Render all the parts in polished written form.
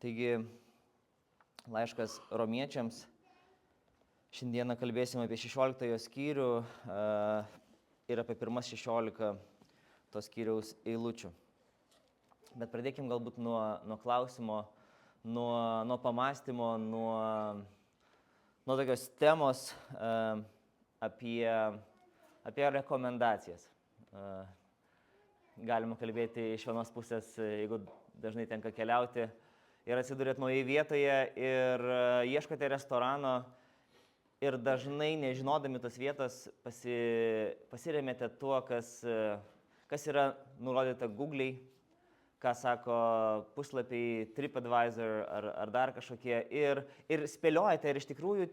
Taigi, laiškas romiečiams. Šiandieną kalbėsime apie 16 skyrių ir apie pirmas 16 tos skyriaus eilučių. Bet pradėkim galbūt nuo klausimo, nuo pamąstymo, nuo tokios temos apie rekomendacijas. Galima kalbėti iš vienos pusės, jeigu dažnai tenka keliauti ir atsidurėt naujoje vietoje ir ieškote restorano ir dažnai nežinodami tos vietos pasiremėte tuo, kas yra nurodyta Google'ai, ką sako puslapiai TripAdvisor ar dar kažkokie ir spėliojate ir iš tikrųjų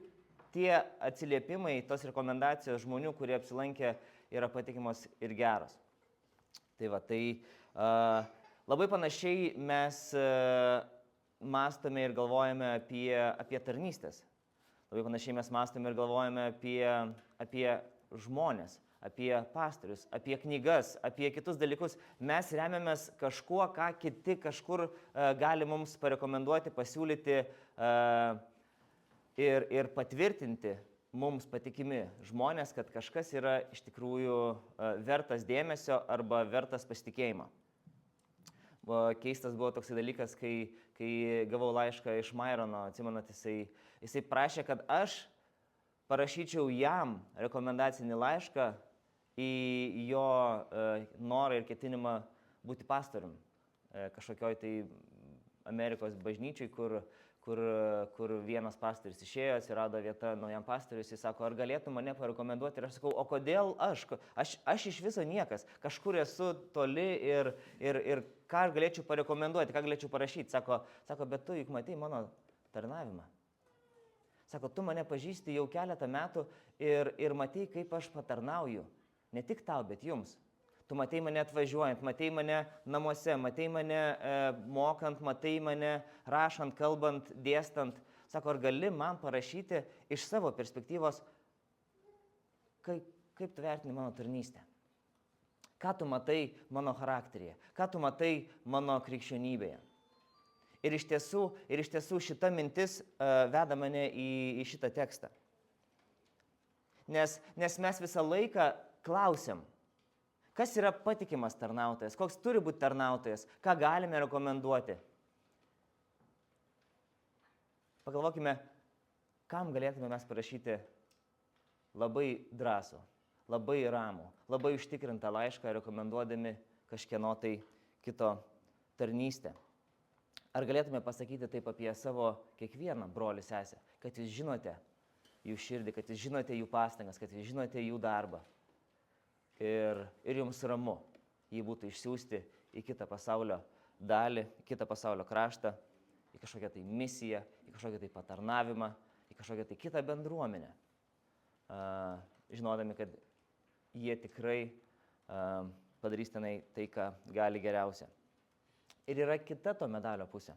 tie atsiliepimai, tos rekomendacijos žmonių, kurie apsilankė, yra patikimos ir geros. Tai va, labai panašiai mes mąstome ir galvojame apie tarnystės. Labai panašiai mes mąstome ir galvojame apie žmonės, apie pastorius, apie knygas, apie kitus dalykus. Mes remiamės kažkuo, ką kiti kažkur gali mums parekomenduoti, pasiūlyti ir patvirtinti mums patikimi žmonės, kad kažkas yra iš tikrųjų vertas dėmesio arba vertas pasitikėjimo. Keistas buvo toksai dalykas, kai gavau laišką iš Mairono, atsimenat, jisai prašė, kad aš parašyčiau jam rekomendacinį laišką į jo norą ir ketinimą būti pastorium kažkokioj tai Amerikos bažnyčiai, kur vienas pastorius išėjo, atsirado vieta naujam pastoriui, jis sako, ar galėtum mane parekomenduoti? Ir aš sakau, o kodėl aš iš viso niekas, kažkur esu toli ir ką aš galėčiau parekomenduoti, ką galėčiau parašyti? Sako, bet tu juk matei mano tarnavimą. Sako, tu mane pažįsti jau keletą metų ir matei, kaip aš patarnauju. Ne tik tau, bet jums. Tu matei mane atvažiuojant, matei mane namuose, matei mane mokant, matei mane rašant, kalbant, dėstant. Sako, ar gali man parašyti iš savo perspektyvos, kaip tu vertini mano tarnystę? Ką tu matai mano charakteryje? Ką tu matai mano krikščionybėje? Ir iš tiesų šita mintis veda mane į šitą tekstą. Nes mes visą laiką klausiam, kas yra patikimas tarnautojas, koks turi būti tarnautojas, ką galime rekomenduoti. Pagalvokime, kam galėtume mes parašyti labai drąsų, labai ramų, labai užtikrintą laišką, rekomenduodami kažkieno tai kito tarnystę. Ar galėtume pasakyti taip apie savo kiekvieną brolį sesę, kad jūs žinote jų širdį, kad jūs žinote jų pastangas, kad jūs žinote jų darbą. Ir jums ramu jį būtų išsiųsti į kitą pasaulio dalį, į kitą pasaulio kraštą, į kažkokią tai misiją, į kažkokią tai patarnavimą, į kažkokią tai kitą bendruomenę, žinodami, kad jie tikrai padarys tenai tai, ką gali geriausia. Ir yra kita to medalio pusė.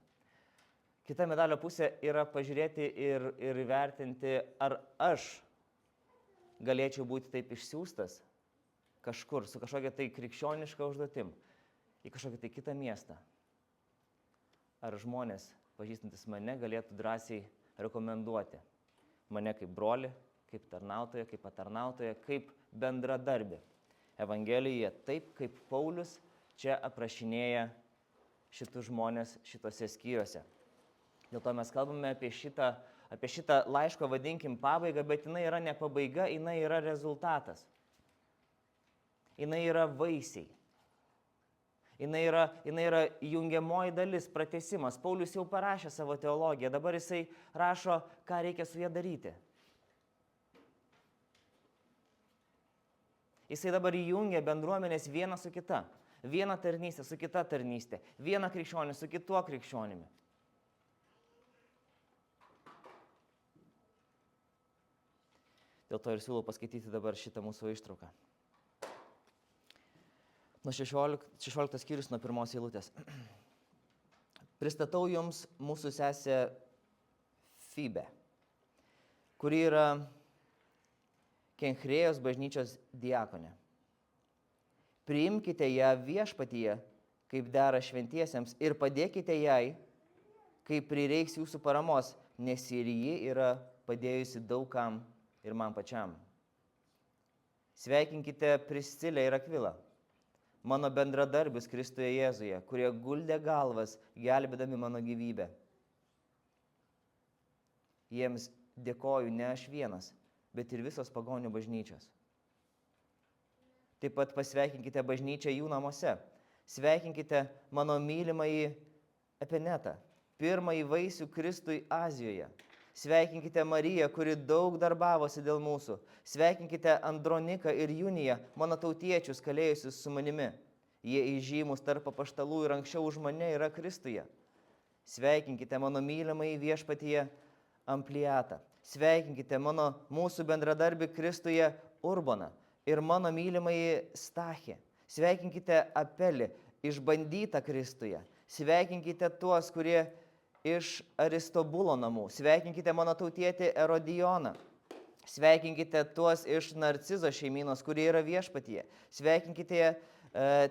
Kita medalio pusė yra pažiūrėti ir įvertinti, ar aš galėčiau būti taip išsiųstas kažkur, su kažkokia tai krikščioniška užduotim, į kažkokią tai kitą miestą. Ar žmonės, pažįstantis mane, galėtų drąsiai rekomenduoti mane kaip brolį, kaip tarnautoją, kaip patarnautoją, kaip bendradarbį Evangelijoje, taip kaip Paulius čia aprašinėja šitus žmonės šitose skyriuose. Dėl to mes kalbame apie šitą laiško, vadinkim, pabaigą, bet jinai yra ne pabaiga, jinai yra rezultatas. Jinai yra vaisiai. Jinai yra jungiamoji dalis, pratęsimas. Paulius jau parašė savo teologiją, dabar jisai rašo, ką reikia su ja daryti. Jisai dabar įjungia bendruomenės vieną su kita, vieną tarnystę su kita tarnystė, vieną krikščionį su kituo krikščionimi. Dėl to ir siūlau paskaityti dabar šitą mūsų ištrauką. Nuo 16 skyrius nuo 1 eilutės. Pristatau jums mūsų sesę Fibę, kuri yra Kenchrėjos bažnyčios diakonė. Priimkite ją viešpatyje, kaip dera šventiesiems, ir padėkite jai, kai prireiks jūsų paramos, nes ir ji yra padėjusi daugam ir man pačiam. Sveikinkite Priscilę ir Akvilą, mano bendradarbius Kristuje Jėzuje, kurie guldė galvas, gelbėdami mano gyvybę. Jiems dėkoju ne aš vienas, bet ir visos pagonių bažnyčios. Taip pat pasveikinkite bažnyčią jų namuose. Sveikinkite mano mylimąjį Epinetą, pirmąjį vaisių Kristui Azijoje. Sveikinkite Mariją, kuri daug darbavosi dėl mūsų. Sveikinkite Androniką ir Juniją, mano tautiečius kalėjusius su manimi. Jie įžymus tarp apaštalų ir anksčiau už mane yra Kristuje. Sveikinkite mano mylimąjį viešpatyje Ampliatą. Sveikinkite mūsų bendradarbį Kristuje Urboną ir mano mylimąjį Stachį. Sveikinkite Apelį, išbandytą Kristuje. Sveikinkite tuos, kurie iš Aristobulo namų. Sveikinkite mano tautietį Erodioną. Sveikinkite tuos iš Narcizo šeimynos, kurie yra viešpatyje. Sveikinkite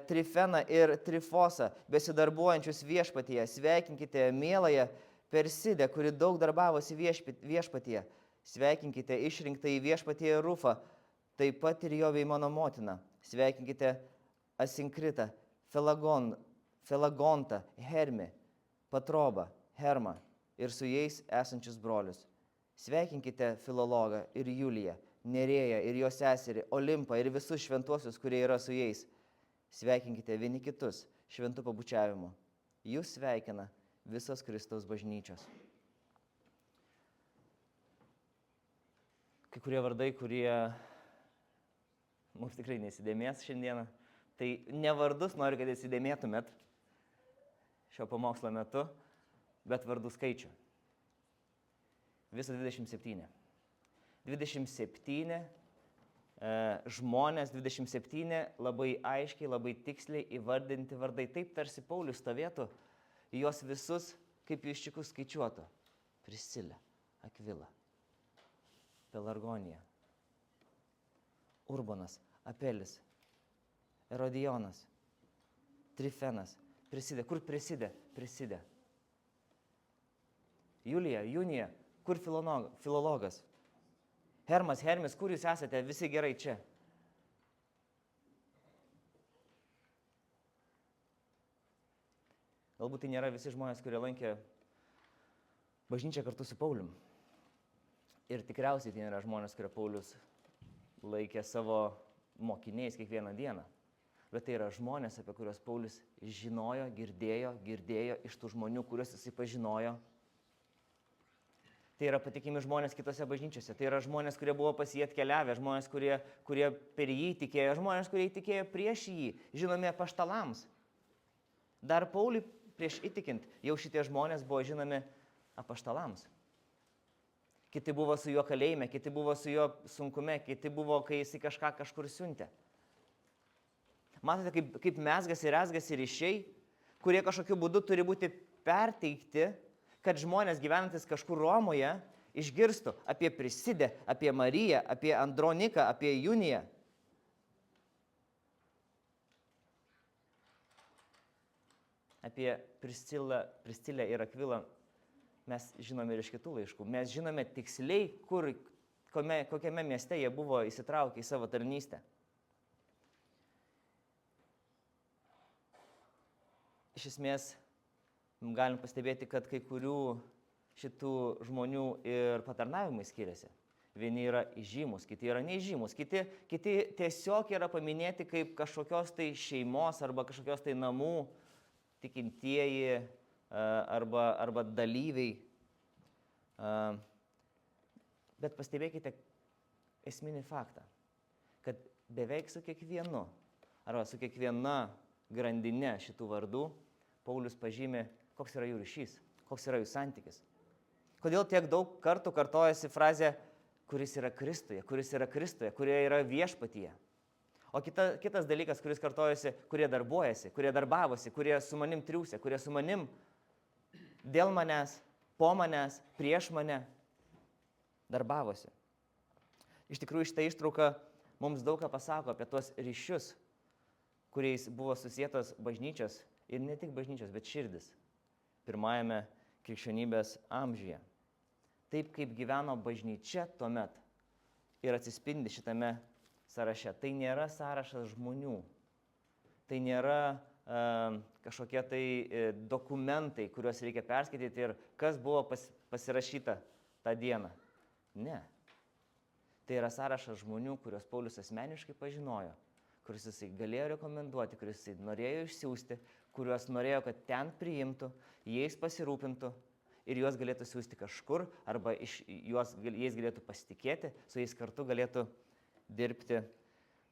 Trifeną ir Trifosą, besidarbuojančius viešpatyje. Sveikinkite mieląją Persidę, kuri daug darbavosi viešpatyje. Sveikinkite išrinktą į viešpatyje Rufą, taip pat ir jo bei mano motiną. Sveikinkite Asinkritą, Felagontą, Hermį, Patrobą, Hermą ir su jais esančius brolius. Sveikinkite Filologą ir Juliją, Nerėją ir jo seserį, Olimpą ir visus šventuosius, kurie yra su jais. Sveikinkite vieni kitus šventų pabučiavimu. Jūs sveikina visos Kristaus bažnyčios. Kai kurie vardai, kurie mums tikrai neįsidėmės šiandieną, tai ne vardus noriu, kad įsidėmėtumėt šio pamokslo metu, bet vardų skaičių. Viso 27. 27 žmonės, 27 labai aiškiai, labai tiksliai įvardinti vardai. Taip tarsi Paulius stovėtų, juos visus kaip viščiukus skaičiuotų. Priscilė, Akvila, Pelargonija, Urbonas, Apelis, Erodionas, Trifenas, Prisidė. Kur Prisidė? Prisidė. Julija, Junija, kur Filologas? Hermas, Hermis, kur jūs esate? Visi gerai čia. Galbūt tai nėra visi žmonės, kurie lankė bažnyčią kartu su Paulium. Ir tikriausiai tai nėra žmonės, kurie Paulius laikė savo mokiniais kiekvieną dieną. Bet tai yra žmonės, apie kuriuos Paulius žinojo, girdėjo iš tų žmonių, kuriuos jisai pažinojo. Tai yra patikimi žmonės kitose bažnyčiose. Tai yra žmonės, kurie buvo pas jį atkeliavę, žmonės, kurie per jį tikėjo, žmonės, kurie įtikėjo prieš jį, žinomi apaštalams. Dar Pauliui prieš įtikint, jau šitie žmonės buvo žinomi apaštalams. Kiti buvo su juo kalėjime, kiti buvo su juo sunkume, kiti buvo, kai jisai kažką kažkur siuntė. Matote, kaip rezgasi ryšiai, kurie kažkokiu būdu turi būti perteikti, kad žmonės gyvenantis kažkur Romoje išgirstų apie Prisidę, apie Mariją, apie Androniką, apie Juniją. Apie Priscilę ir Akvilą mes žinome ir iš kitų laiškų. Mes žinome tiksliai, kokiame mieste jie buvo įsitraukę į savo tarnystę. Iš esmės, galim pastebėti, kad kai kurių šitų žmonių ir patarnavimai skiriasi. Vieni yra įžymus, kiti yra neįžymus, kiti tiesiog yra paminėti kaip kažkokios tai šeimos arba kažkokios tai namų tikintieji arba dalyviai. Bet pastebėkite esminį faktą, kad beveik su kiekvienu arba su kiekviena grandinė šitų vardų Paulius pažymė, koks yra jų ryšys, koks yra jų santykis. Kodėl tiek daug kartų kartojasi frazė, kuris yra Kristuje, kurie yra viešpatyje. O kitas dalykas, kuris kartojasi, kurie darbuojasi, kurie darbavosi, kurie su manim triūsė, kurie su manim dėl manęs, po manęs, prieš mane darbavosi. Iš tikrųjų, šitą ištrauką mums daug ką pasako apie tuos ryšius, kuriais buvo susietos bažnyčios ir ne tik bažnyčios, bet širdis. Pirmajame krikščionybės amžiuje. Taip kaip gyveno bažnyčia tuomet ir atsispindi šitame sąraše. Tai nėra sąrašas žmonių. Tai nėra kažkokie tai dokumentai, kuriuos reikia perskaityti ir kas buvo pasirašyta tą dieną. Ne. Tai yra sąrašas žmonių, kuriuos Paulius asmeniškai pažinojo, kuriuos jisai galėjo rekomenduoti, kuriuos jisai norėjo išsiųsti, kuriuos norėjo, kad ten priimtų, jais pasirūpintų ir juos galėtų siūsti kažkur, arba jais galėtų pasitikėti, su jais kartu galėtų dirbti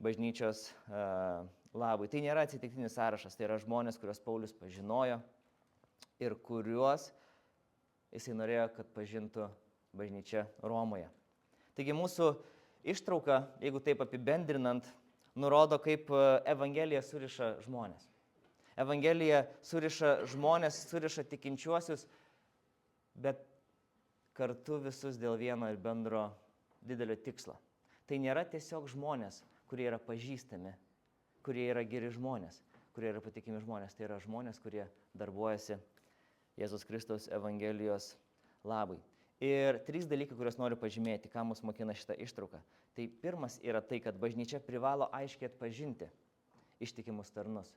bažnyčios labui. Tai nėra atsitiktinis sąrašas, tai yra žmonės, kuriuos Paulius pažinojo ir kuriuos jisai norėjo, kad pažintų bažnyčia Romoje. Taigi mūsų ištrauka, jeigu taip apibendrinant, nurodo, kaip Evangelija suriša žmonės. Evangelija suriša žmonės, suriša tikinčiuosius, bet kartu visus dėl vieno ir bendro didelio tikslo. Tai nėra tiesiog žmonės, kurie yra pažįstami, kurie yra geri žmonės, kurie yra patikimi žmonės. Tai yra žmonės, kurie darbuojasi Jėzus Kristaus Evangelijos labui. Ir 3 dalykai, kuriuos noriu pažymėti, ką mus mokina šitą ištrauką. Tai pirmas yra tai, kad bažnyčia privalo aiškiai atpažinti ištikimus tarnus.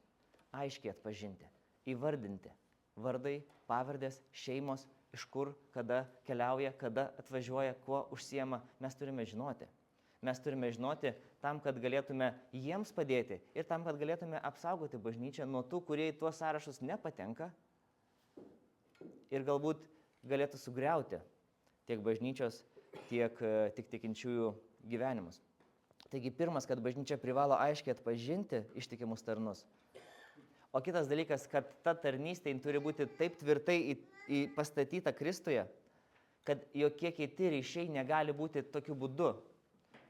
Aiškiai atpažinti, įvardinti vardai, pavardės, šeimos, iš kur, kada keliauja, kada atvažiuoja, kuo užsiema. Mes turime žinoti. Mes turime žinoti tam, kad galėtume jiems padėti ir tam, kad galėtume apsaugoti bažnyčią nuo tų, kurie į tuos sąrašus nepatenka ir galbūt galėtų sugriauti tiek bažnyčios, tiek tikinčiųjų gyvenimus. Taigi pirmas, kad bažnyčia privalo aiškiai atpažinti ištikimus tarnus. O kitas dalykas, kad ta tarnystė turi būti taip tvirtai pastatyta Kristuje, kad jokie kiti ryšiai negali būti tokiu būdu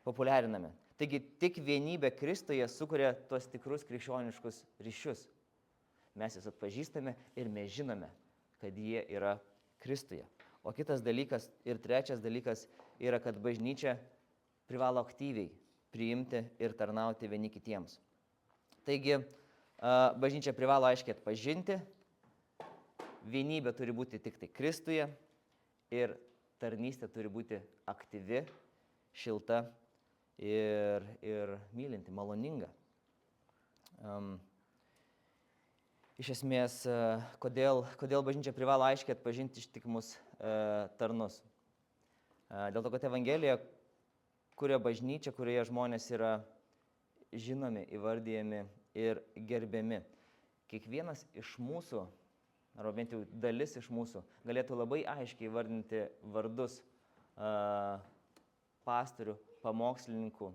populiarinami. Taigi tik vienybė Kristuje sukuria tuos tikrus krikščioniškus ryšius. Mes juos atpažįstame ir mes žinome, kad jie yra Kristuje. O kitas dalykas ir trečias dalykas yra, kad bažnyčia privalo aktyviai priimti ir tarnauti vieni kitiems. Taigi, bažnyčia privalo aiškiai atpažinti, vienybė turi būti tik tai Kristuje ir tarnystė turi būti aktyvi, šilta ir mylinti, maloninga. Iš esmės, kodėl bažnyčia privalo aiškiai atpažinti ištikimus tarnus? Dėl to, kad Evangelija kuria bažnyčia, kurioje žmonės yra žinomi, įvardyjami ir gerbiami. Kiekvienas iš mūsų, arba bent jau dalis iš mūsų, galėtų labai aiškiai įvardinti vardus pastorių, pamokslininkų,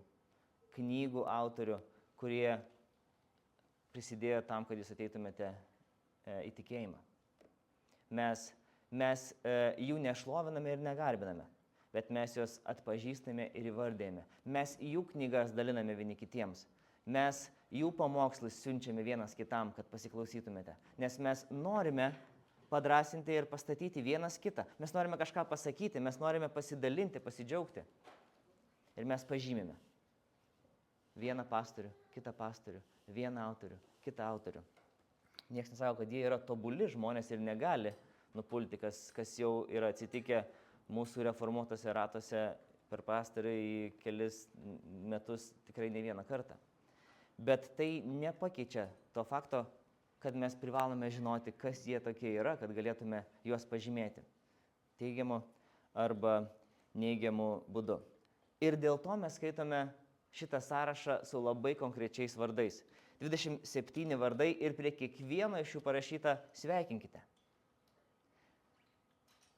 knygų autorių, kurie prisidėjo tam, kad jūs ateitumėte į tikėjimą. Mes jų nešloviname ir negarbiname, bet mes juos atpažįstame ir įvardėjame. Mes jų knygas daliname vieni kitiems. Mes jų pamokslus siunčiame vienas kitam, kad pasiklausytumėte. Nes mes norime padrasinti ir pastatyti vienas kitą. Mes norime kažką pasakyti, mes norime pasidalinti, pasidžiaugti. Ir mes pažymime vieną pastorių, kitą pastorių, vieną autorių, kitą autorių. Niekas nesako, kad jie yra tobuli žmonės ir negali nupulti, kas jau yra atsitikę mūsų reformuotose ratuose per pastarąjį kelis metus, tikrai ne vieną kartą. Bet tai nepakeičia to fakto, kad mes privalome žinoti, kas jie tokie yra, kad galėtume juos pažymėti teigiamu arba neigiamu būdu. Ir dėl to mes skaitome šitą sąrašą su labai konkrečiais vardais. 27 vardai ir prie kiekvieno iš jų parašyta sveikinkite.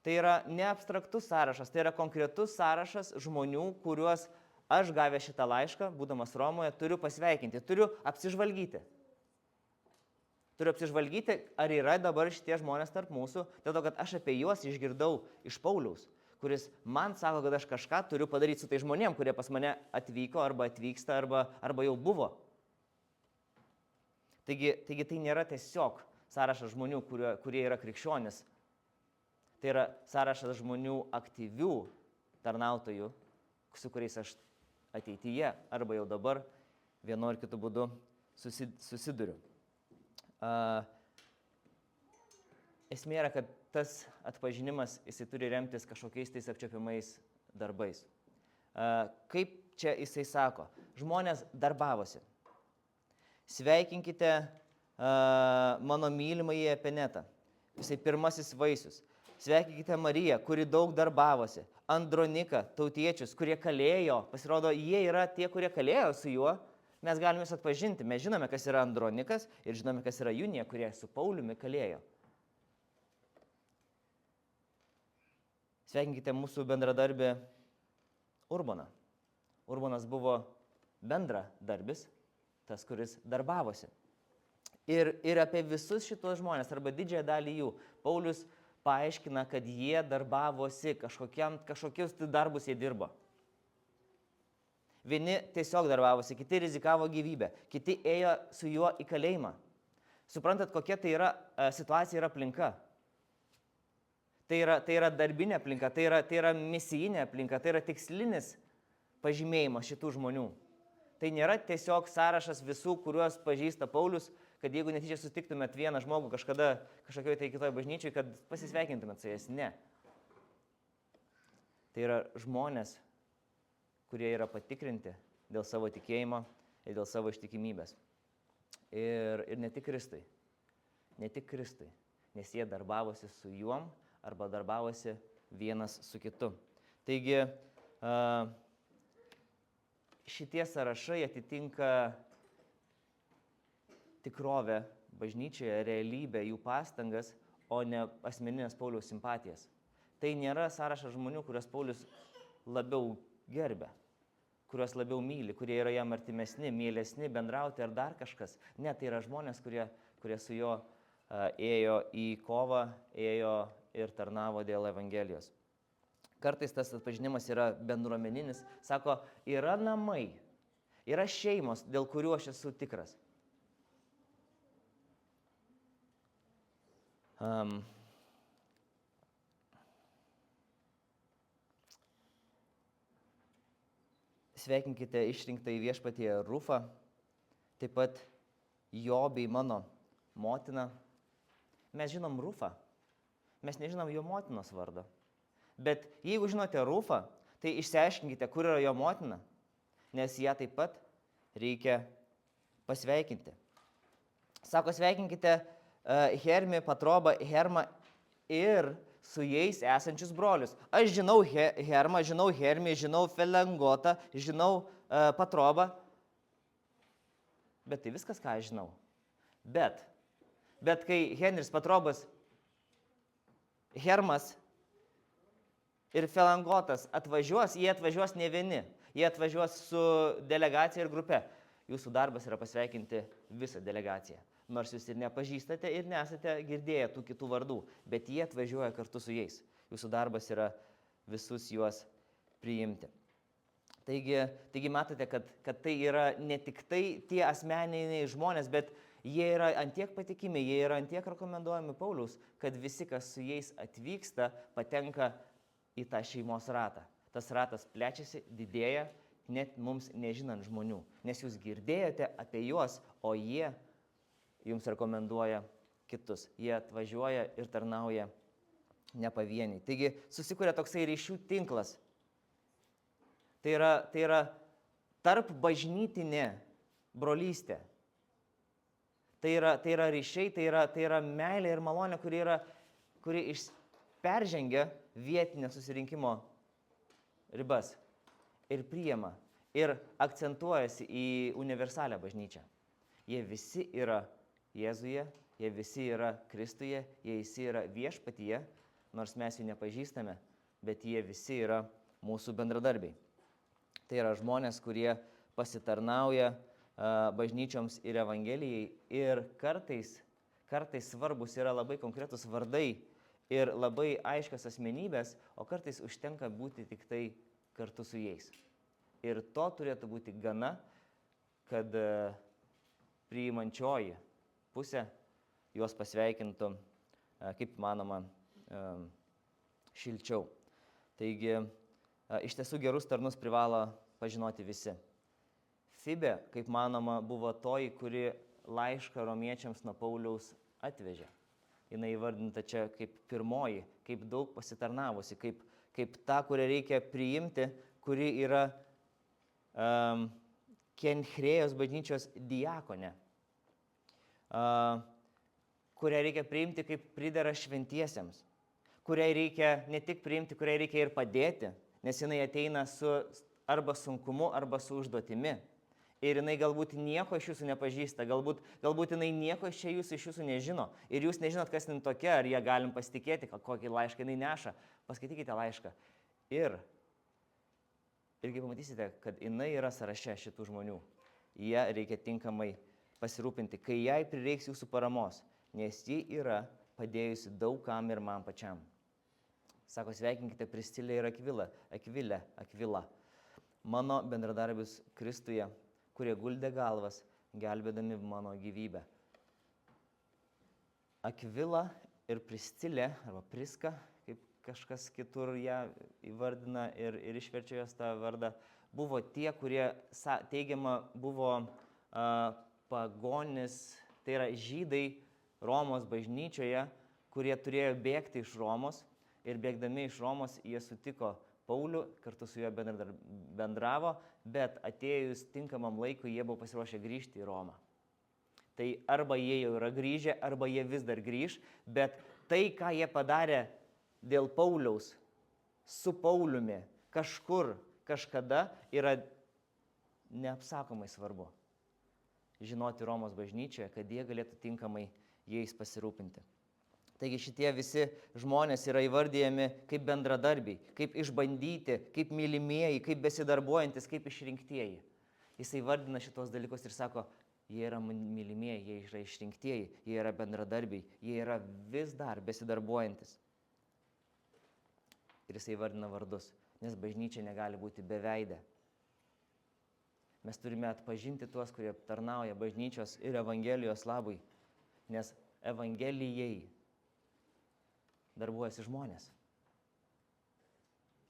Tai yra ne abstraktus sąrašas, tai yra konkretus sąrašas žmonių, kuriuos aš gavęs šitą laišką, būdamas Romoje, turiu pasveikinti, turiu apsižvalgyti. Turiu apsižvalgyti, ar yra dabar šitie žmonės tarp mūsų, dėl to, kad aš apie juos išgirdau iš Pauliaus, kuris man sako, kad aš kažką turiu padaryti su tai žmonėm, kurie pas mane atvyko arba atvyksta arba jau buvo. Taigi tai nėra tiesiog sąrašas žmonių, kurie yra krikščionis. Tai yra sąrašas žmonių aktyvių tarnautojų, su kuriais aš ateityje arba jau dabar vienu ar kitu būdu susiduriu. esmė yra, kad tas atpažinimas, jisai turi remtis kažkokiais tais apčiopimais darbais. Kaip čia jisai sako? Žmonės darbavosi. Sveikinkite mano mylimąjį Epenetą, jisai pirmasis vaisius. Sveikinkite Mariją, kuri daug darbavosi. Androniką, tautiečius, kurie kalėjo. Pasirodo, jie yra tie, kurie kalėjo su juo. Mes galime juos atpažinti. Mes žinome, kas yra Andronikas ir žinome, kas yra Junija, kurie su Pauliumi kalėjo. Sveikinkite mūsų bendradarbį Urbaną. Urbanas buvo bendradarbis, tas, kuris darbavosi. Ir apie visus šitos žmonės, arba didžiąją dalį jų, Paulius paaiškina, kad jie darbavosi, kažkokius darbus jie dirbo. Vieni tiesiog darbavosi, kiti rizikavo gyvybę, kiti ėjo su juo į kalėjimą. Suprantat, kokia tai yra situacija ir aplinka. Tai yra darbinė aplinka, tai yra misijinė aplinka, tai yra tikslinis pažymėjimas šitų žmonių. Tai nėra tiesiog sąrašas visų, kuriuos pažįsta Paulius, kad jeigu netyčia sutiktumėt vieną žmogų kažkada kažkokioje tai kitoje bažnyčioje, kad pasisveikintumėt su jais. Ne. Tai yra žmonės, kurie yra patikrinti dėl savo tikėjimo ir dėl savo ištikimybės. Ir ne tik Kristui. Ne tik Kristui. Nes jie darbavosi su juom arba darbavosi vienas su kitu. Taigi, šitie sąrašai atitinka tikrovę bažnyčioje, realybę, jų pastangas, o ne asmeninės Pauliaus simpatijas. Tai nėra sąrašas žmonių, kuriuos Paulius labiau gerbia, kuriuos labiau myli, kurie yra jam artimesni, mielesni, bendrauti ar dar kažkas. Ne, tai yra žmonės, kurie su juo ėjo į kovą, ėjo ir tarnavo dėl Evangelijos. Kartais tas atpažinimas yra bendruomeninis. Sako, yra namai, yra šeimos, dėl kurių aš esu tikras. Sveikinkite išrinktą į viešpatyje Rufą, taip pat jo bei mano motiną. Mes žinom Rufą, mes nežinom jo motinos vardo. Bet jeigu žinote Rufą, tai išsiaiškinkite, kur yra jo motina, nes ją taip pat reikia pasveikinti. Sako, sveikinkite Hermį, Patrobą, Hermą ir su jais esančius brolius. Aš žinau Hermą, žinau Hermį, žinau Felengotą, žinau Patrobą, bet tai viskas, ką aš žinau. Bet kai Henris, Patrobas, Hermas ir Felangotas atvažiuos, jie atvažiuos ne vieni, jie atvažiuos su delegacija ir grupe. Jūsų darbas yra pasveikinti visą delegaciją. Nors jūs ir nepažįstate ir nesate girdėję tų kitų vardų, bet jie atvažiuoja kartu su jais. Jūsų darbas yra visus juos priimti. Taigi matote, kad tai yra ne tik tai tie asmeniniai žmonės, bet jie yra antiek patikimi, jie yra antiek rekomenduojami Pauliaus, kad visi, kas su jais atvyksta, patenka į tą šeimos ratą. Tas ratas plečiasi, didėja, net mums nežinant žmonių, nes jūs girdėjote apie juos, o jie jums rekomenduoja kitus. Jie atvažiuoja ir tarnauja ne pavieniai. Taigi susikuria toksai ryšių tinklas. Tai yra tarp bažnytinė brolystė. Tai yra ryšiai, tai yra meilė ir malonė, kuri peržengia vietinę susirinkimo ribas ir priima ir akcentuojasi į universalią bažnyčią. Jie visi yra Jėzuje, jie visi yra Kristuje, jie visi yra viešpatyje, nors mes jų nepažįstame, bet jie visi yra mūsų bendradarbiai. Tai yra žmonės, kurie pasitarnauja bažnyčioms ir Evangelijai ir kartais svarbus yra labai konkretus vardai ir labai aiškios asmenybės, o kartais užtenka būti tik tai kartu su jais. Ir to turėtų būti gana, kad priimančioji pusė juos pasveikintų, kaip manoma, šilčiau. Taigi, iš tiesų gerus tarnus privalo pažinoti visi. Fibė, kaip manoma, buvo toji, kuri laišką romiečiams nuo Pauliaus atvežė. jinai įvardinta čia kaip pirmoji, kaip daug pasitarnavusi, kaip ta, kurią reikia priimti, kuri yra Kenchrėjos bažnyčios diakonė, kurią reikia priimti kaip pridera šventiesiems, kuriai reikia ne tik priimti, kuriai reikia ir padėti, nes jinai ateina su arba sunkumu, arba su užduotimi. Ir jinai galbūt nieko iš jūsų nepažįsta, galbūt jinai nieko iš jūsų nežino. Ir jūs nežinot, kas jinai tokia, ar jie galim pasitikėti, kokį laišką jinai neša. Paskaitykite laišką. Ir kai pamatysite, kad jinai yra sąraše šitų žmonių, jie reikia tinkamai pasirūpinti, kai jai prireiks jūsų paramos, nes ji yra padėjusi daug kam ir man pačiam. Sako, sveikinkite Priscilę ir Akvilą, mano bendradarbius Kristuje, kurie guldė galvas, gelbėdami mano gyvybę. Akvila ir Priscilė, arba Priska, kaip kažkas kitur ją įvardina ir išverčia jos tą vardą, buvo tie, kurie, teigiama, buvo pagonis, tai yra žydai Romos bažnyčioje, kurie turėjo bėgti iš Romos ir bėgdami iš Romos jie sutiko Paulių, kartu su juo bendravo, bet atėjus tinkamam laikui jie buvo pasiruošę grįžti į Romą. Tai arba jie jau yra grįžę, arba jie vis dar grįž, bet tai, ką jie padarė dėl Pauliaus, su Pauliumi, kažkur, kažkada, yra neapsakomai svarbu. Žinoti Romos bažnyčioje, kad jie galėtų tinkamai jais pasirūpinti. Taigi šitie visi žmonės yra įvardyjami kaip bendradarbiai, kaip išbandyti, kaip mylimieji, kaip besidarbuojantis, kaip išrinktieji. Jis įvardina šitos dalykus ir sako, jie yra mylimieji, jie yra išrinktieji, jie yra bendradarbiai, jie yra vis dar besidarbuojantis. Ir jis įvardina vardus, nes bažnyčia negali būti beveidė. Mes turime atpažinti tuos, kurie tarnauja bažnyčios ir Evangelijos labui, nes Evangelijai darbuojasi žmonės.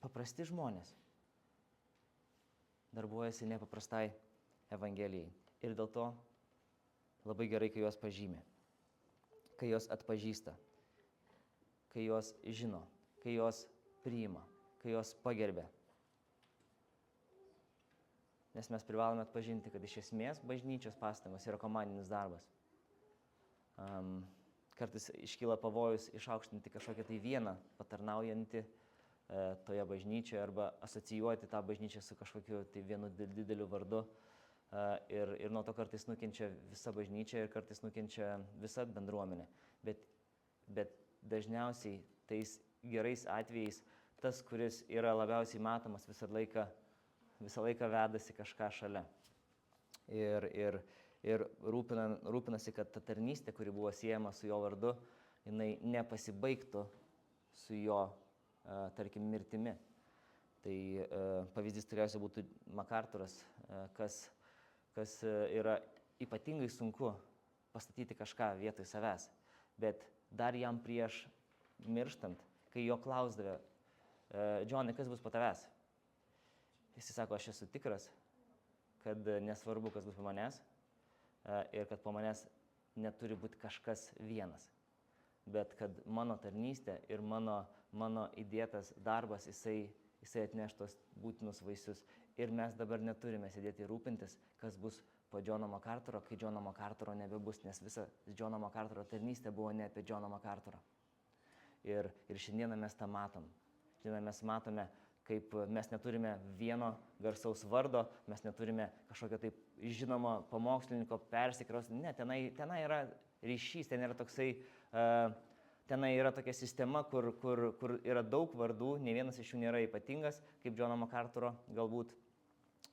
Paprasti žmonės darbuojasi nepaprastai Evangelijai. Ir dėl to labai gerai, kai juos pažymi, kai juos atpažįsta, kai juos žino, kai juos priima, kai juos pagerbia. Nes mes privalome atpažinti, kad iš esmės bažnyčios pastangos yra komandinis darbas. Kartais iškyla pavojus išaukštinti kažkokią tai vieną patarnaujantį toje bažnyčioje arba asocijuoti tą bažnyčią su kažkokiu tai vienu dideliu vardu. Ir nuo to kartais nukenčia visa bažnyčia ir kartais nukenčia visa bendruomenė. Bet dažniausiai tais gerais atvejais tas, kuris yra labiausiai matomas, visą laiką vedasi kažką šalia. Ir rūpinasi, kad ta tarnystė, kuri buvo siejama su jo vardu, jinai nepasibaigtų su jo, tarkim, mirtimi. Tai pavyzdys turėjusi būtų MacArthuras, kas yra ypatingai sunku pastatyti kažką vietoj savęs. Bet dar jam prieš mirštant, kai jo klausdavė, Džonai, kas bus po tavęs? Jis sako, aš esu tikras, kad nesvarbu, kas bus po manęs, ir kad po manęs neturi būti kažkas vienas, bet kad mano tarnystė ir mano įdėtas darbas, jisai atneš tos būtinus vaisius. Ir mes dabar neturime sėdėti ir rūpintis, kas bus po Džono MacArthuro, kai Džono MacArthuro nebebus, nes visa Džono MacArthuro tarnystė buvo ne apie Džono MacArthurą. Ir šiandieną mes tą matom. Šiandieną mes matome, kaip mes neturime vieno garsaus vardo, mes neturime kažkokio taip žinomo pamokslininko persikros. Ne, tenai yra ryšys, tenai yra tokia sistema, kur yra daug vardų, ne vienas iš jų nėra ypatingas, kaip Džono MacArthuro galbūt,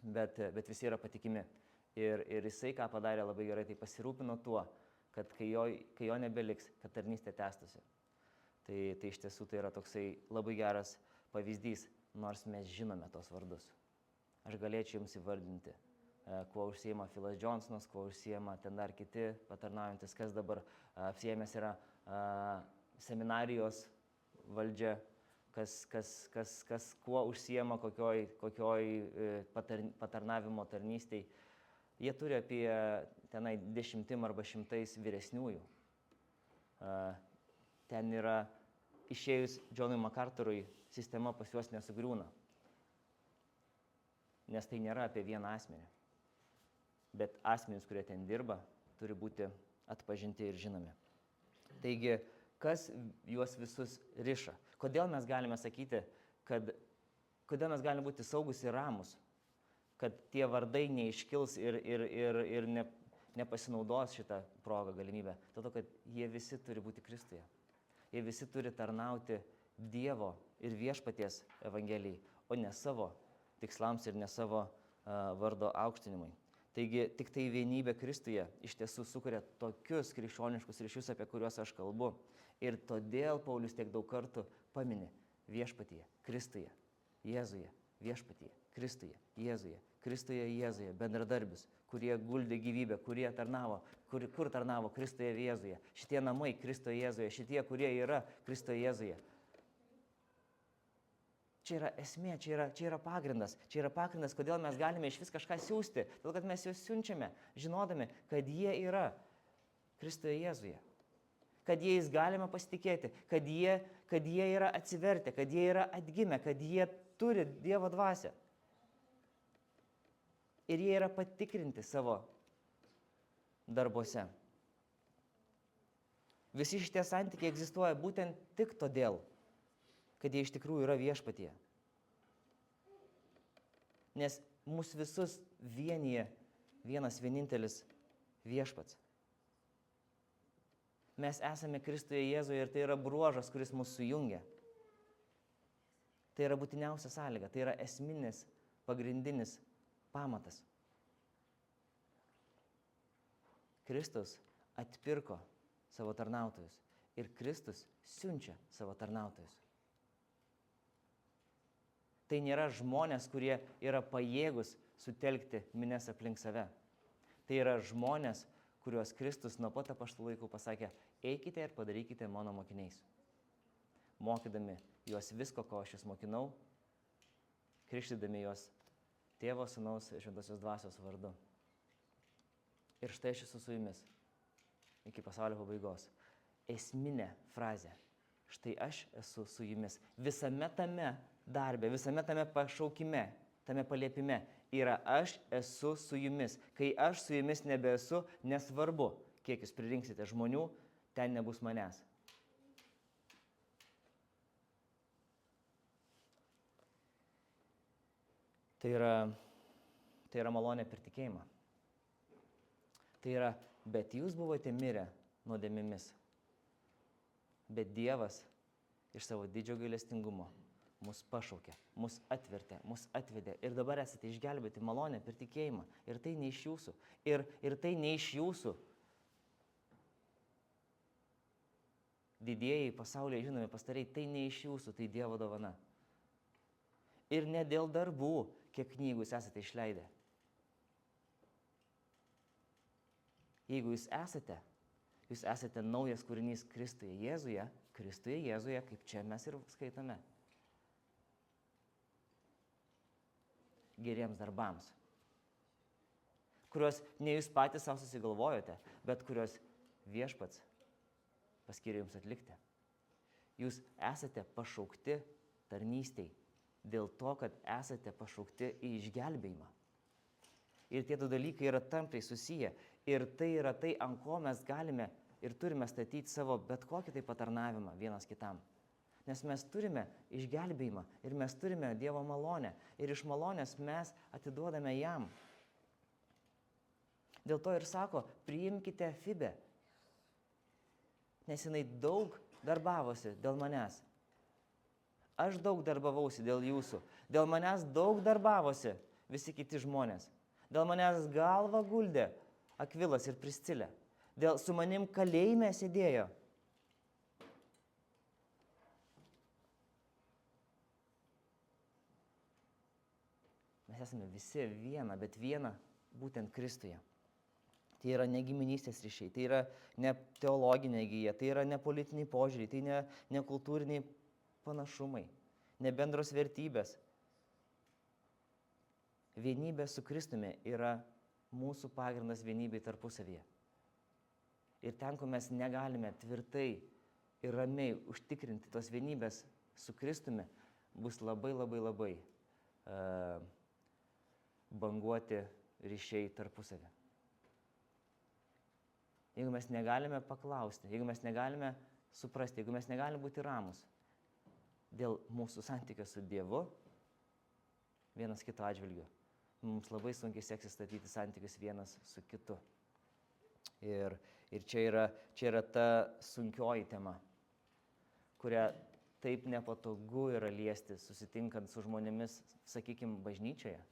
bet visi yra patikimi. Ir jisai, ką padarė labai gerai, tai pasirūpino tuo, kad kai jo nebeliks, kad tarnystė tęstųsi. Tai iš tiesų tai yra toksai labai geras pavyzdys, nors mes žinome tos vardus. Aš galėčiau jums įvardinti, kuo užsiima Philas Johnsonas, kuo užsiima ten dar kiti patarnaujantis, kas dabar apsiėmęs yra seminarijos valdžia, kas kuo užsiima, kokioj patarnavimo tarnystėj. Jie turi apie tenai 10 arba 100 vyresniųjų. ten yra išėjus Johnui MacArthur'ui sistema pas juos nesugriūna. Nes tai nėra apie vieną asmenį. Bet asmenys, kurie ten dirba, turi būti atpažinti ir žinomi. Taigi, kas juos visus riša? Kodėl mes galime sakyti, kodėl mes galime būti saugus ir ramus, kad tie vardai neiškils ir nepasinaudos šitą progą galimybę? Todėl, kad jie visi turi būti Kristuje. Jie visi turi tarnauti Dievo ir Viešpaties Evangelijai, o ne savo tikslams ir ne savo vardo aukštinimui. Taigi tik tai vienybė Kristuje iš tiesų sukuria tokius krikščioniškus ryšius, apie kuriuos aš kalbu. Ir todėl Paulius tiek daug kartų pamini Viešpatyje, Kristuje, Jėzuje, Viešpatyje, Kristuje, Jėzuje, Kristuje, Jėzuje, bendradarbius, kurie guldė gyvybę, kurie tarnavo, kur tarnavo Kristuje, Jėzuje. Šitie namai Kristuje, Jėzuje, šitie, kurie yra Kristuje, Jėzuje. Čia yra esmė, čia yra pagrindas. Čia yra pagrindas, kodėl mes galime iš vis kažką siųsti. Todėl, kad mes juos siunčiame, žinodami, kad jie yra Kristuje Jėzuje. Kad jais galime pasitikėti, kad jie yra atsivertę, kad jie yra atgimę, kad jie turi Dievo dvasią. Ir jie yra patikrinti savo darbuose. Visi šitie santykiai egzistuoja būtent tik todėl, kad jie iš tikrųjų yra Viešpatyje. Nes mus visus vienyje vienas vienintelis Viešpats. Mes esame Kristuje Jėzuje ir tai yra bruožas, kuris mus sujungia. Tai yra būtiniausia sąlyga, tai yra esminis, pagrindinis pamatas. Kristus atpirko savo tarnautojus ir Kristus siunčia savo tarnautojus. Tai nėra žmonės, kurie yra pajėgus sutelkti minias aplink save. Tai yra žmonės, kuriuos Kristus nuo pat apaštalų laikų pasakė, eikite ir padarykite mano mokiniais. Mokydami juos visko, ko aš jūs mokinau, krikštydami juos Tėvo, Sūnaus ir Šventosios Dvasios vardu. Ir štai aš esu su jumis iki pasaulio pabaigos. Esminė frazė. Štai aš esu su jumis. Visame tame darbe, visame tame pašaukime, tame paliepime yra aš esu su jumis. Kai aš su jumis nebesu, nesvarbu, kiek jūs pririnksite žmonių, ten nebus manęs. Tai yra malonė per tikėjimą. Tai yra, bet jūs buvote mirę nuodėmėmis. Bet Dievas iš savo didžio gailestingumo mus pašaukė, mus atvertė, mus atvedė. Ir dabar esate išgelbėti malonę per tikėjimą. Ir tai ne iš jūsų. Ir tai ne iš jūsų. Didieji pasaulyje žinomi pastariai, tai ne iš jūsų, tai Dievo dovana. Ir ne dėl darbų, kiek knygų jūs esate išleidę. Jeigu jūs esate naujas kūrinys Kristuje Jėzuje, kaip čia mes ir skaitome. Geriems darbams, kuriuos ne jūs patys savo susigalvojote, bet kuriuos Viešpats paskyrė jums atlikti. Jūs esate pašaukti tarnystei dėl to, kad esate pašaukti į išgelbėjimą. Ir tie du dalykai yra tampriai susiję. Ir tai yra tai, ant ko mes galime ir turime statyti savo bet kokį tai patarnavimą vienas kitam. Nes mes turime išgelbėjimą ir mes turime Dievo malonę. Ir iš malonės mes atiduodame jam. Dėl to ir sako, priimkite Fibę. Nes jinai daug darbavosi dėl manęs. Aš daug darbavausi dėl jūsų. Dėl manęs daug darbavosi visi kiti žmonės. Dėl manęs galvą guldė Akvilas ir Priscilė. Su manim kalėjime sėdėjo. Mes esame visi viena, bet viena būtent Kristuje. Tai yra ne giminystės ryšiai, tai yra ne teologinė gija, tai yra ne politiniai požiūriai, tai ne kultūriniai panašumai, ne bendros vertybės. Vienybė su Kristumi yra mūsų pagrindas vienybei tarpusavyje. Ir ten, kur mes negalime tvirtai ir ramiai užtikrinti tos vienybės su Kristumi, bus labai banguoti ryšiai tarpusavį. Jeigu mes negalime paklausti, jeigu mes negalime suprasti, jeigu mes negalime būti ramus dėl mūsų santykio su Dievu, vienas kito atžvilgiu, mums labai sunkiai seksis statyti santykius vienas su kitu. Ir čia yra ta sunkioji tema, kurią taip nepatogu yra liesti, susitinkant su žmonėmis, sakykime, bažnyčioje,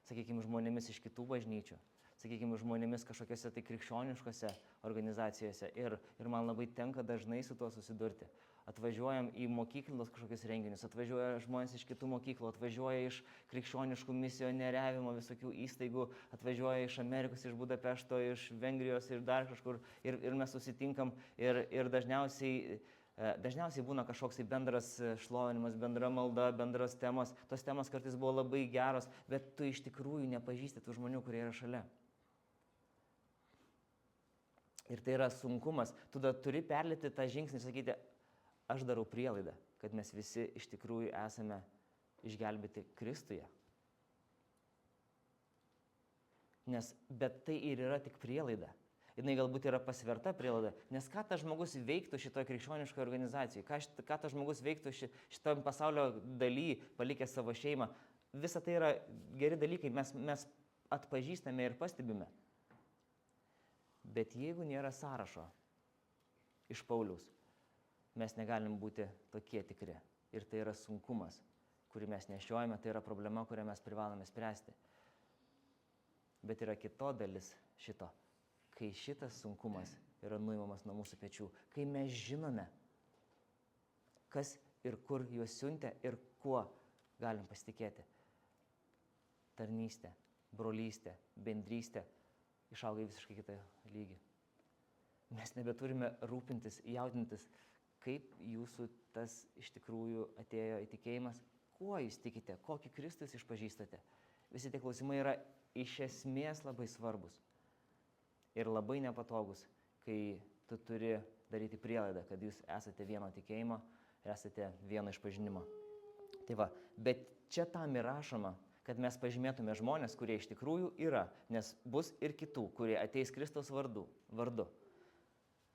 sakykime, žmonėmis iš kitų bažnyčių, sakykime, žmonėmis kažkokiose tai krikščioniškose organizacijose. Ir man labai tenka dažnai su tuo susidurti. Atvažiuojam į mokyklos kažkokius renginius, atvažiuoja žmonės iš kitų mokyklų, atvažiuoja iš krikščioniškų misionieriavimo visokių įstaigų, atvažiuoja iš Amerikos, iš Budapešto, iš Vengrijos ir dar kažkur. Ir mes susitinkam ir dažniausiai būna kažkoks bendras šlovinimas, bendra malda, bendras temos. Tos temos kartais buvo labai geros, bet tu iš tikrųjų nepažįsti tų žmonių, kurie yra šalia. Ir tai yra sunkumas. Tu turi perlipti tą žingsnį ir sakyti, aš darau prielaidą, kad mes visi iš tikrųjų esame išgelbėti Kristuje. Bet tai ir yra tik prielaida. Jinai galbūt yra pasverta prielaida, nes ką tas žmogus veiktų šitoje krikščioniškoje organizacijoje, ką tas žmogus veiktų šitam pasaulio daly, palikęs savo šeimą. Visa tai yra geri dalykai, mes atpažįstame ir pastebime. Bet jeigu nėra sąrašo iš Pauliaus, mes negalim būti tokie tikri. Ir tai yra sunkumas, kurį mes nešiojame, tai yra problema, kurią mes privalome spręsti. Bet yra kito dalis šito. Kai šitas sunkumas yra nuimamas nuo mūsų pečių, kai mes žinome, kas ir kur juos siuntė ir kuo galim pasitikėti. Tarnystė, brolystė, bendrystė išauga į visiškai kitą lygį. Mes nebeturime rūpintis, jaudintis, kaip jūsų tas iš tikrųjų atėjo į tikėjimas, kuo jūs tikite, kokį Kristų jūs išpažįstate. Visi tie klausimai yra iš esmės labai svarbus. Ir labai nepatogus, kai tu turi daryti prielaidą, kad jūs esate vieno tikėjimo ir esate vieno išpažinimo. Tai va, bet čia tam ir rašoma, kad mes pažymėtume žmonės, kurie iš tikrųjų yra, nes bus ir kitų, kurie ateis Kristaus vardu.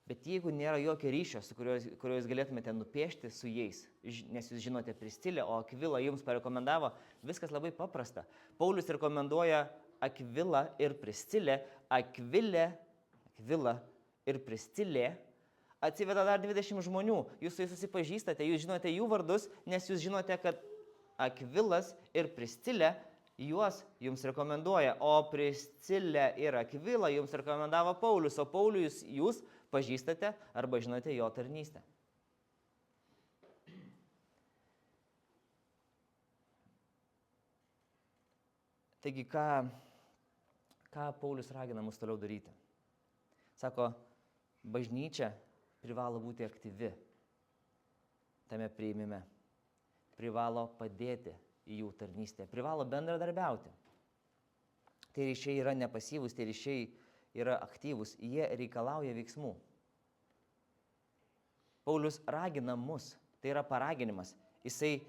Bet jeigu nėra jokio ryšio, su kuriuo jūs galėtumėte nupiešti su jais, nes jūs žinote Priscilę, o Akvilą jums parekomendavo, viskas labai paprasta. Paulius rekomenduoja Akvilą ir Priscilę, Akvila ir Priscilė atsiveda dar 20 žmonių. Jūs su jais susipažįstate, jūs žinote jų vardus, nes jūs žinote, kad Akvilas ir Priscilė juos jums rekomenduoja, o Priscilę ir Akvilą jums rekomendavo Paulius, o Paulius jūs pažįstate arba žinote jo tarnystę. Taigi, ką Paulius ragina mus toliau daryti? Sako, bažnyčia privalo būti aktyvi tame priėmime, privalo padėti į jų tarnystę, privalo bendradarbiauti. Tai ryšiai yra nepasyvūs, tai ryšiai yra aktyvūs, jie reikalauja veiksmų. Paulius ragina mus, tai yra paraginimas. Jisai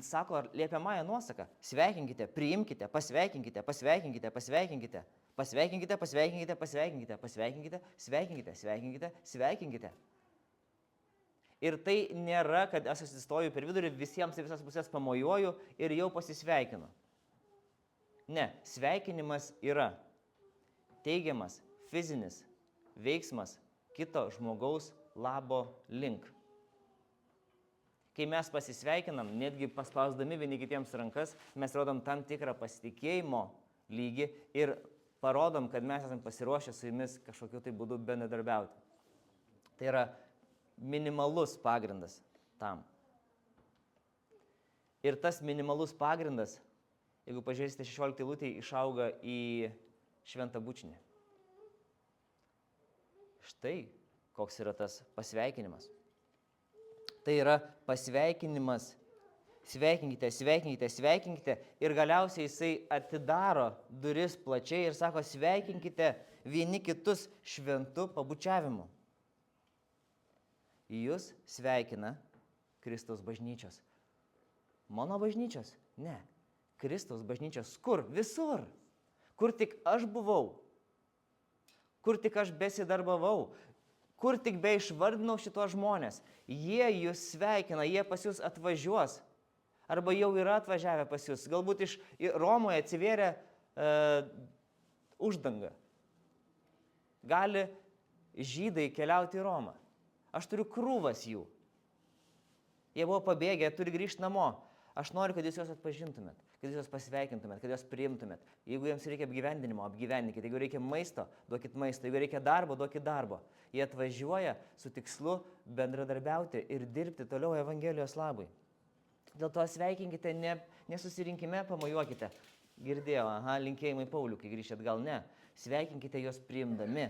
sako liepiamąją nuosaką, sveikinkite, priimkite, pasveikinkite, pasveikinkite, pasveikinkite, pasveikinkite, pasveikinkite, pasveikinkite, pasveikinkite, sveikinkite, sveikinkite, sveikinkite. Ir tai nėra, kad aš atsistoju per vidurį, visiems į visas pusės pamojuoju ir jau pasisveikinu. Ne, sveikinimas yra teigiamas, fizinis veiksmas kito žmogaus labo link. Kai mes pasisveikinam, netgi paspausdami vieni kitiems rankas, mes rodom tam tikrą pasitikėjimo lygį ir parodom, kad mes esame pasiruošę su jumis kažkokiu tai būdu bendradarbiauti. Tai yra minimalus pagrindas tam. Ir tas minimalus pagrindas, jeigu pažiūrėsite 16 eilutėj, išauga į šventą bučinį. Štai koks yra tas pasveikinimas. Tai yra pasveikinimas, sveikinkite, sveikinkite, sveikinkite ir galiausiai jisai atidaro duris plačiai ir sako, sveikinkite vieni kitus šventu pabučiavimu. Jūs sveikina Kristaus bažnyčios. Mano bažnyčios? Ne. Kristaus bažnyčios. Kur? Visur. Kur tik aš buvau. Kur tik aš besidarbavau. Kur tik beišvardinau šitos žmonės. Jie jūs sveikina, jie pas jūs atvažiuos. Arba jau yra atvažiavę pas jūs. Galbūt iš Romoje atsivėrė uždanga. Gali žydai keliauti į Romą. Aš turiu krūvas jų. Jie buvo pabėgę, turi grįžti namo. Aš noriu, kad jūs juos atpažintumėt, kad jūs juos pasveikintumėt, kad juos priimtumėt. Jeigu jiems reikia apgyvendinimo, apgyvendinkit. Jeigu reikia maisto, duokit maisto. Jeigu reikia darbo, duokit darbo. Jie atvažiuoja su tikslu bendradarbiauti ir dirbti toliau Evangelijos labui. Dėl to sveikinkite, nesusirinkime, pamojuokite. Girdėjau, linkėjimai Pauliui, kai grįžt gal ne. Sveikinkite juos priimdami.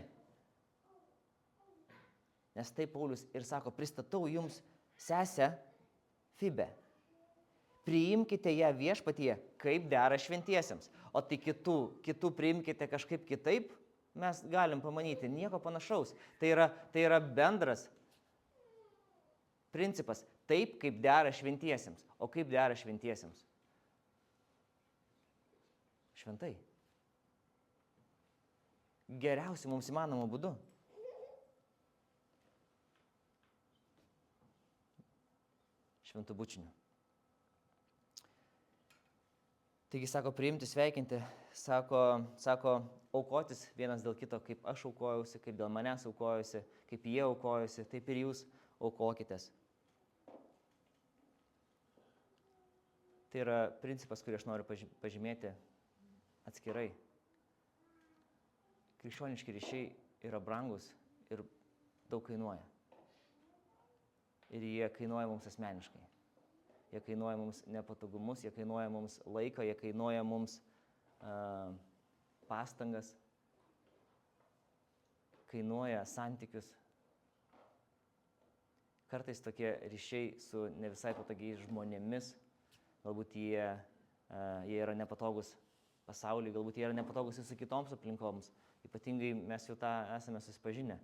Nes tai Paulius ir sako, pristatau jums sesę Fibę. Priimkite ją viešpatyje, kaip dera šventiesiems. O tai kitų priimkite kažkaip kitaip, mes galim pamanyti, nieko panašaus. Tai yra bendras principas, taip kaip dera šventiesiems. O kaip dera šventiesiems? Šventai. Geriausiu mums įmanomu būdu. Šventų bučinių. Taigi sako priimti, sveikinti, sako aukotis vienas dėl kito, kaip aš aukojausi, kaip dėl manęs aukojusi, kaip jie aukojusi, taip ir jūs aukokitės. Tai yra principas, kurį aš noriu pažymėti atskirai. Krikščioniški ryšiai yra brangus ir daug kainuoja. Ir jie kainuoja mums asmeniškai. Jie kainuoja mums nepatogumus, jie kainuoja mums laiką, jie kainuoja mums pastangas, kainuoja santykius. Kartais tokie ryšiai su ne visai patogiais žmonėmis, galbūt jie yra nepatogus pasauliui, galbūt jie yra nepatogus ir su kitoms aplinkoms. Ypatingai mes jau tą esame susipažinę.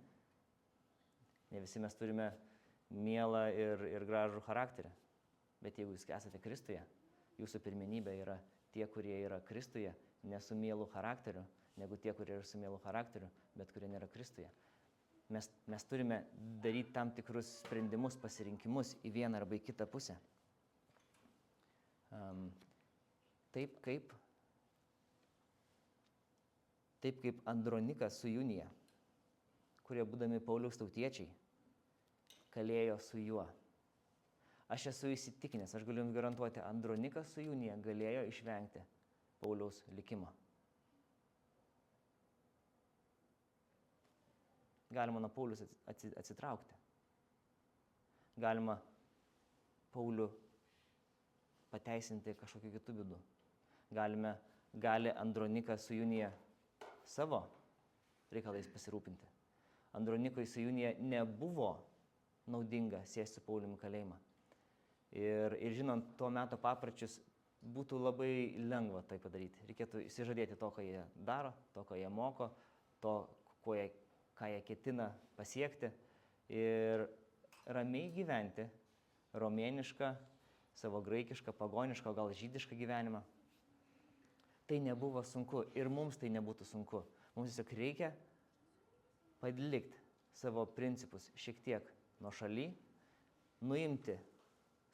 Ne visi mes turime mielą ir gražų charakterį. Bet jeigu jūs esate Kristuje, jūsų pirmenybė yra tie, kurie yra Kristuje, ne su mielu charakteriu, negu tie, kurie yra su mielu charakteriu, bet kurie nėra Kristuje. Mes turime daryti tam tikrus sprendimus, pasirinkimus į vieną arba į kitą pusę. Taip kaip Andronikas su Junija, kurie būdami Pauliaus tautiečiai, kalėjo su juo. Aš esu įsitikinęs, aš galiu jums garantuoti, Andronikas su Junija galėjo išvengti Pauliaus likimo. Galima nuo Paulius atsitraukti. Galima Paulių pateisinti kažkokiu kitu būdu. Gali Andronikas su Junija savo reikalais pasirūpinti. Andronikui su Junija nebuvo naudinga sėsti su Pauliumi kalėjimą. Ir žinant tuo metu papročius, būtų labai lengva tai padaryti. Reikėtų įsižadėti to, ką jie daro, to, ką jie moko, to, ką jie ketina pasiekti ir ramiai gyventi romėnišką, savo graikišką, pagonišką, gal žydišką gyvenimą. Tai nebuvo sunku ir mums tai nebūtų sunku. Mums tiesiog reikia padlikti savo principus šiek tiek nuošaly, nuimti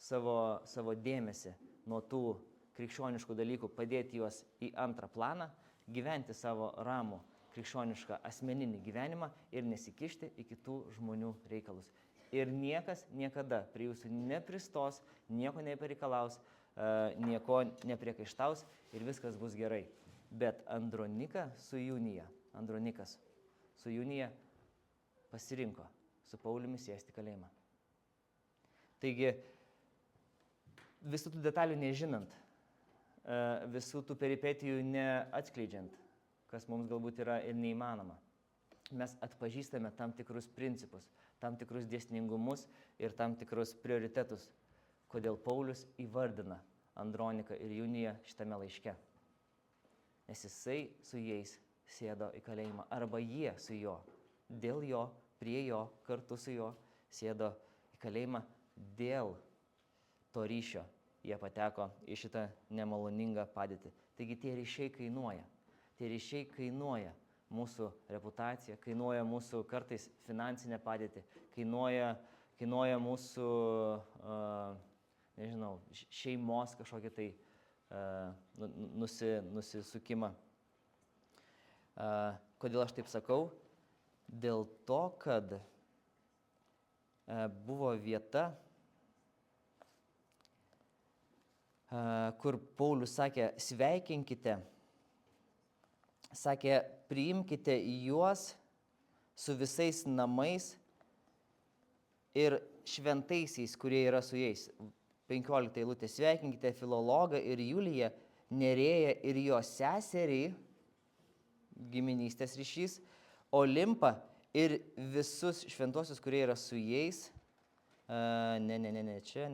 savo dėmesį nuo tų krikščioniškų dalykų, padėti juos į antrą planą, gyventi savo ramų krikščionišką asmeninį gyvenimą ir nesikišti į kitų žmonių reikalus. Ir niekas niekada prie jūsų nepristos, nieko nepareikalaus, nieko nepriekaištaus ir viskas bus gerai. Bet Andronikas su Junija pasirinko su Pauliumi sėsti kalėjimą. Taigi, visų tų detalių nežinant, visų tų peripetijų neatskleidžiant, kas mums galbūt yra ir neįmanoma, mes atpažįstame tam tikrus principus, tam tikrus dėsningumus ir tam tikrus prioritetus, kodėl Paulius įvardina Androniką ir Juniją šitame laiške. Nes jisai su jais sėdo į kalėjimą, arba jie su juo, dėl jo, prie jo, kartu su juo sėdo kalėjimą dėl to ryšio. Jie pateko į šitą nemaloningą padėtį. Taigi tie ryšiai kainuoja. Tie ryšiai kainuoja mūsų reputaciją, kainuoja mūsų kartais finansinę padėtį, kainuoja mūsų, nežinau, šeimos kažkokį tai nusisukimą. Kodėl aš taip sakau? Dėl to, kad buvo vieta, kur Paulius sakė, sveikinkite, sakė, priimkite juos su visais namais ir šventaisiais, kurie yra su jais. 15 eilutė, sveikinkite Filologą ir Juliją, Nerėją ir jo seserį, giminystės ryšys, Olimpą ir visus šventosius, kurie yra su jais. Ne čia.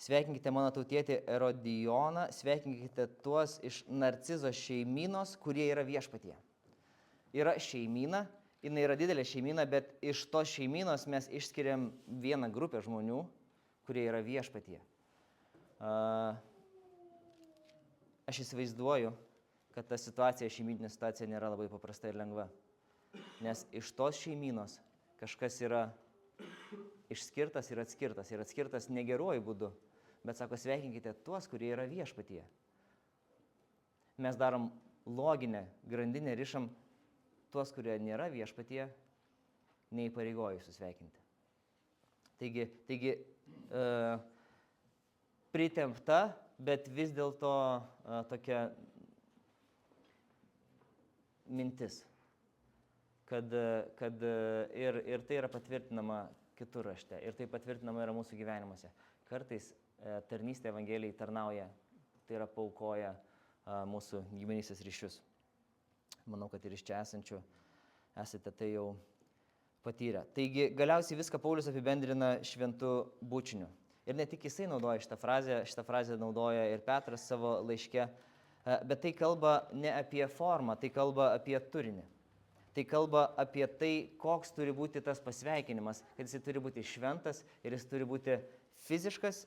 Sveikinkite mano tautietį Erodijoną, sveikinkite tuos iš Narcizo šeimynos, kurie yra viešpatyje. Yra šeimyna, jinai yra didelė šeimyna, bet iš tos šeimynos mes išskiriam vieną grupę žmonių, kurie yra viešpatyje. Aš įsivaizduoju, kad ta situacija, šeimyninė situacija nėra labai paprasta ir lengva. Nes iš tos šeimynos kažkas yra išskirtas ir atskirtas negeruoju būdu. Bet sako, sveikinkite tuos, kurie yra viešpatyje. Mes darom loginę grandinę, rišam tuos, kurie nėra viešpatyje, neįpareigoju susveikinti. Taigi pritempta, bet vis dėlto tokia mintis, kad ir tai yra patvirtinama kitur rašte, ir tai patvirtinama yra mūsų gyvenimuose. Kartais tarnystė Evangelijai tarnauja, tai yra paaukoja mūsų giminystės ryšius. Manau, kad ir iš čia esančių esate tai jau patyrę. Taigi galiausiai viską Paulius apibendrina šventu bučiniu. Ir ne tik jisai naudoja šitą frazę naudoja ir Petras savo laiške, bet tai kalba ne apie formą, tai kalba apie turinį. Tai kalba apie tai, koks turi būti tas pasveikinimas, kad jisai turi būti šventas ir jis turi būti fiziškas,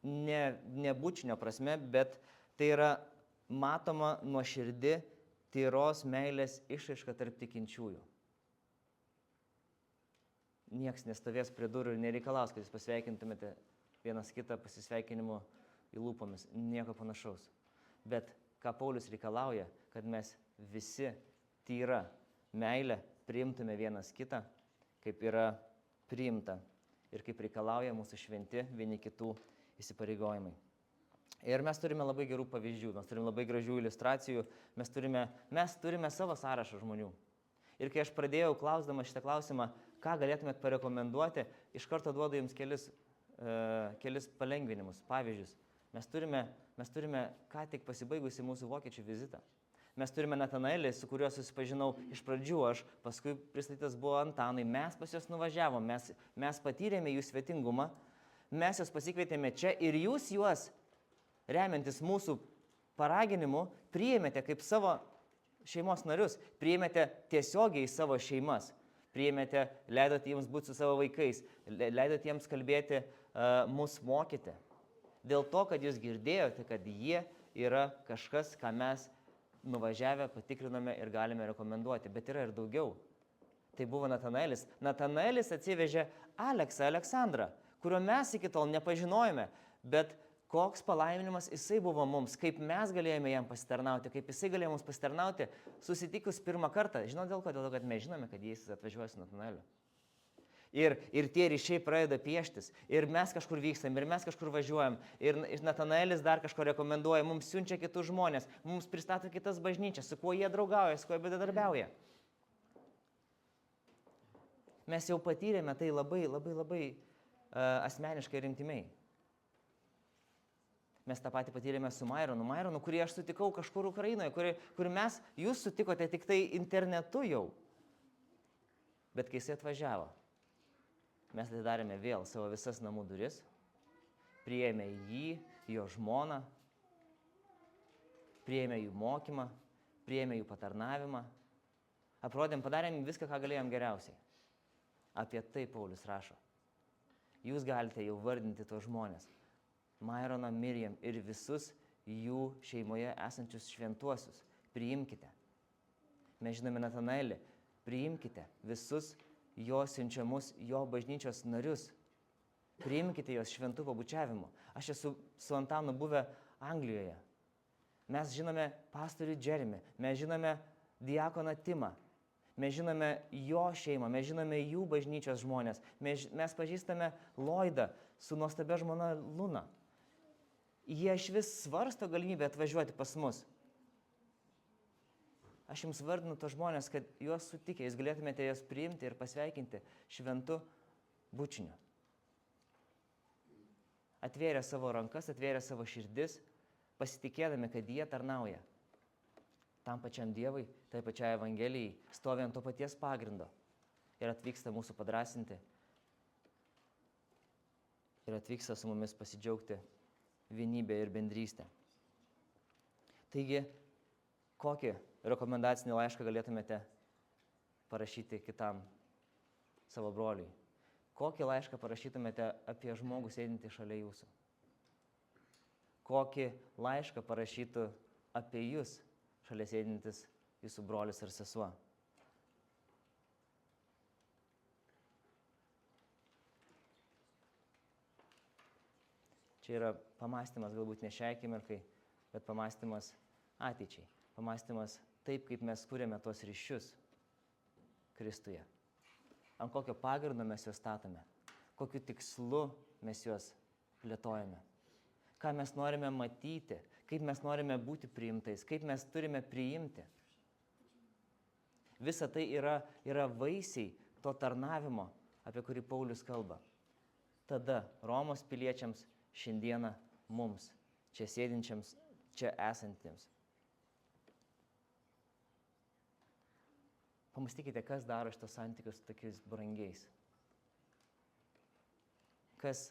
ne bučinio prasme, bet tai yra matoma nuoširdi, tyros meilės išraiška tarp tikinčiųjų. Niekas nestovės prie durų ir nereikalaus, kad jūs pasveikintumėte vienas kitą pasisveikinimu į lūpomis. Nieko panašaus. Bet ką Paulius reikalauja, kad mes visi tyra meilė priimtume vienas kitą, kaip yra priimta ir kaip reikalauja mūsų šventi vieni kitų įsipareigojimai. Ir mes turime labai gerų pavyzdžių, mes turime labai gražių iliustracijų, mes turime savo sąrašą žmonių. Ir kai aš pradėjau klausdamas šitą klausimą, ką galėtumėt parekomenduoti, iš karto duodu jums kelis palengvinimus, pavyzdžius. Mes turime ką tik pasibaigusi mūsų vokiečių vizitą. Mes turime Natanaelį, su kuriuo susipažinau iš pradžių aš, paskui pristatytas buvo Antanai, mes pas juos nuvažiavom, mes patyrėme jų svetingumą, mes juos pasikvietėme čia ir jūs juos, remiantis mūsų paraginimu, priėmėte kaip savo šeimos narius, priėmėte tiesiogiai į savo šeimas, priėmėte, leidote jiems būti su savo vaikais, leidote jiems kalbėti, mus mokyti. Dėl to, kad jūs girdėjote, kad jie yra kažkas, ką mes nuvažiavę patikrinome ir galime rekomenduoti, bet yra ir daugiau. Tai buvo Natanaelis. Natanaelis atsivežė Aleksandrą, kurio mes iki tol nepažinojome, bet koks palaiminimas jisai buvo mums, kaip mes galėjome jam pasitarnauti, kaip jisai galėjo mums pasitarnauti, susitikus pirmą kartą. Žinau dėl ko? Dėl to, kad mes žinome, kad jis atvažiuoja su Natanaeliu. Ir tie ryšiai pradeda pieštis, ir mes kažkur vykstam, ir mes kažkur važiuojam, ir Natanaelis dar kažko rekomenduoja, mums siunčia kitus žmonės, mums pristato kitas bažnyčias, su kuo jie draugauja, su kuo jie bendradarbiauja. Mes jau patyrėme tai labai asmeniškai ir intimiai. Mes tą patį patyrėme su Maironu, kurį aš sutikau kažkur Ukrainoje, kur jūs sutikote tik tai internetu jau. Bet kai jis atvažiavo, mes tai darėme vėl savo visas namų duris, priėmė jį, jo žmoną, priėmė jų mokymą, priėmė jų patarnavimą, padarėm viską, ką galėjom geriausiai. Apie tai Paulius rašo. Jūs galite jau vardinti tos žmonės. Maironą, Mirjam ir visus jų šeimoje esančius šventuosius. Priimkite. Mes žinome Natanaelį. Priimkite visus jo siunčiamus, jo bažnyčios narius. Priimkite juos šventų pabučiavimu. Aš esu su Antanu buvę Anglijoje. Mes žinome pastorių Džeremį, mes žinome diakoną Timą, mes žinome jo šeimą, mes žinome jų bažnyčios žmonės, mes pažįstame Lloydą su nuostabia žmona Luna. Jie iš vis svarsto galimybę atvažiuoti pas mus. Aš jums vardinu tos žmonės, kad juos sutikę, jūs galėtumėte juos priimti ir pasveikinti šventu bučiniu. Atvėrė savo rankas, atvėrė savo širdis, pasitikėdami, kad jie tarnauja tam pačiam Dievui, tai pačiai Evangelijai, stovi ant to paties pagrindo ir atvyksta mūsų padrasinti ir atvyksta su mumis pasidžiaugti vienybę ir bendrystę. Taigi, kokį rekomendacinį laišką galėtumėte parašyti kitam savo broliui? Kokį laišką parašytumėte apie žmogų sėdintį šalia jūsų? Kokį laišką parašytų apie jūs šalia sėdintis jūsų brolis ar sesuo? Čia yra pamąstymas galbūt ne šiai akimirkai, bet pamąstymas ateičiai. Pamąstymas taip, kaip mes kūrėme tuos ryšius Kristuje. Ant kokio pagrindo mes juos statome, kokiu tikslu mes juos plėtojame, ką mes norime matyti, kaip mes norime būti priimtais, kaip mes turime priimti. Visa tai yra vaisiai to tarnavimo, apie kurį Paulius kalba. Tada Romos piliečiams šiandieną mums, čia sėdinčiams, čia esantiems. Pamastykite, kas daro šitos santykius tokiais brangiais. Kas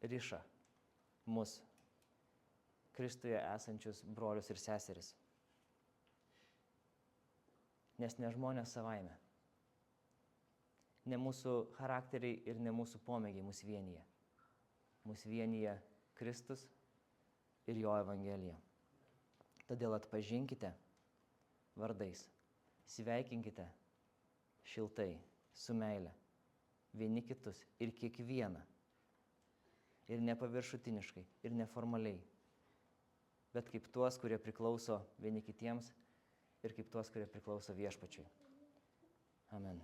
riša mus, Kristuje esančius brolius ir seseris. Nes ne žmonės savaime. Ne mūsų charakteriai ir ne mūsų pomėgiai mus vienyje. Mus vienyje Kristus ir jo Evangelija. Todėl atpažinkite vardais. Sveikinkite šiltai, su meile, vieni kitus ir kiekvieną. Ir nepaviršutiniškai, ir neformaliai. Bet kaip tuos, kurie priklauso vieni kitiems ir kaip tuos, kurie priklauso viešpačiui. Amen.